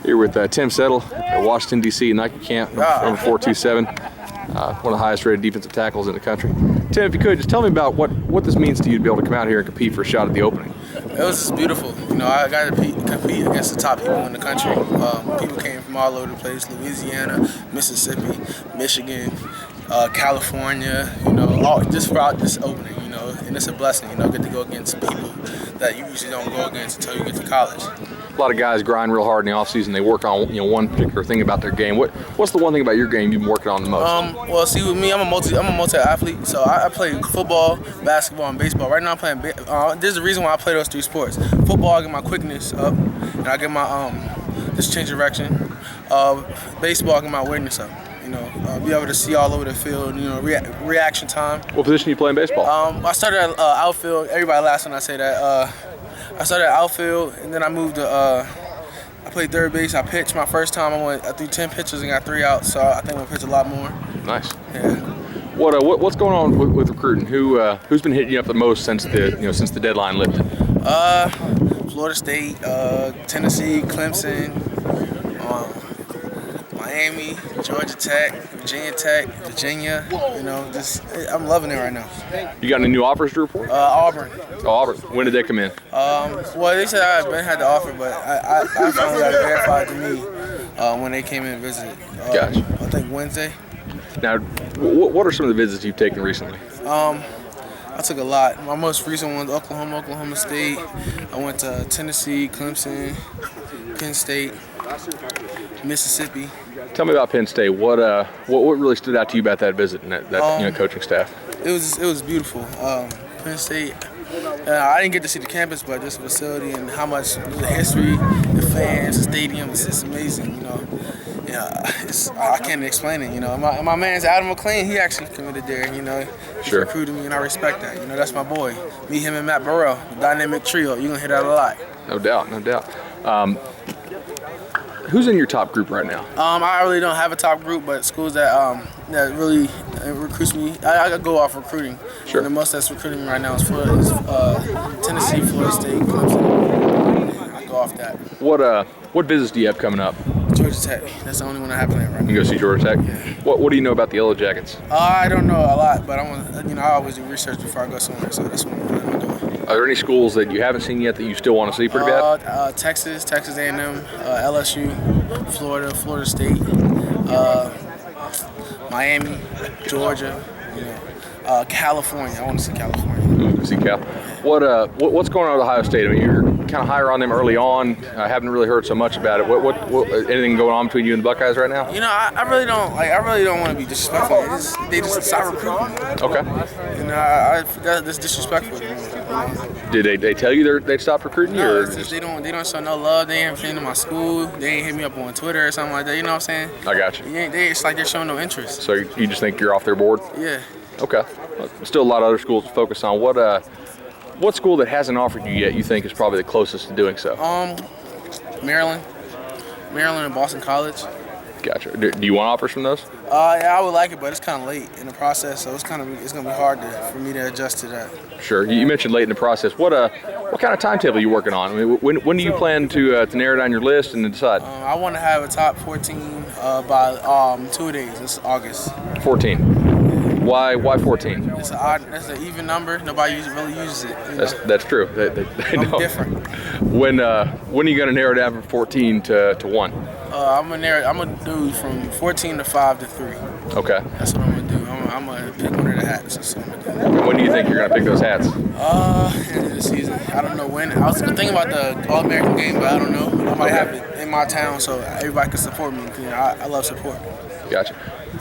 Here with Tim Settle at Washington, D.C. Nike camp, number 427, one of the highest rated defensive tackles in the country. Tim, if you could, just tell me about what this means to you to be able to come out here and compete for a shot at the opening. It was just beautiful. You know, I got to compete against the top people in the country. People came from all over the place: Louisiana, Mississippi, Michigan, California. You know, just throughout this opening. You know, and it's a blessing. You know, get to go against people that you usually don't go against until you get to college. A lot of guys grind real hard in the offseason. They work on one particular thing about their game. What's the one thing about your game you've been working on the most? Well, see, with me, I'm a multi-athlete. So I play football, basketball, and baseball. Right now, I'm playing. There's a reason why I play those three sports. Football, I get my quickness up, and I get my just change direction. Baseball, I get my awareness up. You know, be able to see all over the field. You know, reaction time. What position do you play in baseball? I started at outfield. Everybody laughs when I say that. I started at outfield, and then I moved to. I played third base. I pitched my first time. I threw 10 pitches and got 3 outs. So I think I'm gonna pitch a lot more. Nice. Yeah. What's going on with recruiting? Who's been hitting you up the most since the deadline lifted? Florida State, Tennessee, Clemson, Miami, Georgia Tech, Virginia. You know, I'm loving it right now. You got any new offers to report? Auburn. Oh, Auburn. When did they come in? Well, they said I had the offer, but I finally got it verified to me when they came in and visited. Gotcha. I think Wednesday. Now, what are some of the visits you've taken recently? I took a lot. My most recent one was Oklahoma State. I went to Tennessee, Clemson, Penn State, Mississippi. Tell me about Penn State. What really stood out to you about that visit and that coaching staff? It was beautiful. Penn State. I didn't get to see the campus, but this facility and how much the history, the fans, the stadium, it's just amazing. You know, I can't explain it. You know, my man's Adam McLean. He actually committed there. You know, he recruited me, and I respect that. You know, that's my boy. Me, him, and Matt Burrell, the dynamic trio. You're gonna hear that a lot. No doubt. Who's in your top group right now? I really don't have a top group, but schools that really recruits me, I go off recruiting. Sure. And the most that's recruiting me right now is Tennessee, Florida State, Clemson. I go off that. What visits do you have coming up? Georgia Tech. That's the only one I have planned right now. You go see Georgia Tech. Yeah. What do you know about the Yellow Jackets? I don't know a lot, but I always do research before I go somewhere, so that's what I'm planning on doing. Are there any schools that you haven't seen yet that you still want to see pretty bad? Texas A&M, LSU, Florida State, Miami, Georgia, California. I want to see California. See Cal. What's going on with Ohio State? I mean, you're kind of higher on them early on. I haven't really heard so much about it. What anything going on between you and the Buckeyes right now? You know, I really don't want to be disrespectful. They just start recruiting. Okay. You know, that's disrespectful. Did they tell you they stopped recruiting you? No, it's just they don't show no love. They ain't been to my school. They ain't hit me up on Twitter or something like that. You know what I'm saying? I got you. It's like they're showing no interest. So you just think you're off their board? Yeah. Okay. Still a lot of other schools to focus on. What school that hasn't offered you yet you think is probably the closest to doing so? Maryland and Boston College. Gotcha. Do you want offers from those? Yeah, I would like it, but it's kind of late in the process, so it's gonna be hard for me to adjust to that. Sure. You mentioned late in the process. What kind of timetable are you working on? I mean, when do you plan to narrow down your list and decide? I want to have a top 14 by 2 days. It's August. 14. Why 14? It's an even number. Nobody really uses it. That's true. I'm different. When are you going to narrow down from 14 to 1? I'm gonna do from 14 to 5 to 3. Okay. That's what I'm gonna do. I'm gonna pick one of the hats. That's what I'm gonna do. When do you think you're gonna pick those hats? End of the season. I don't know when. I was thinking about the All-American game, but I don't know. I might have it in my town so everybody can support me. You know, I love support. Gotcha.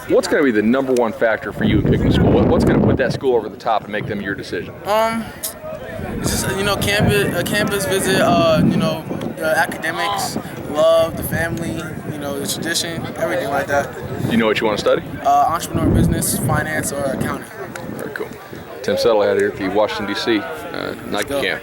What's going to be the number one factor for you in picking a school? What's going to put that school over the top and make them your decision? It's just, campus visit, the academics, love, the family, the tradition, everything like that. You know what you want to study? Entrepreneur, business, finance, or accounting. Very cool. Tim Settle out here at the Washington, D.C. Nike camp.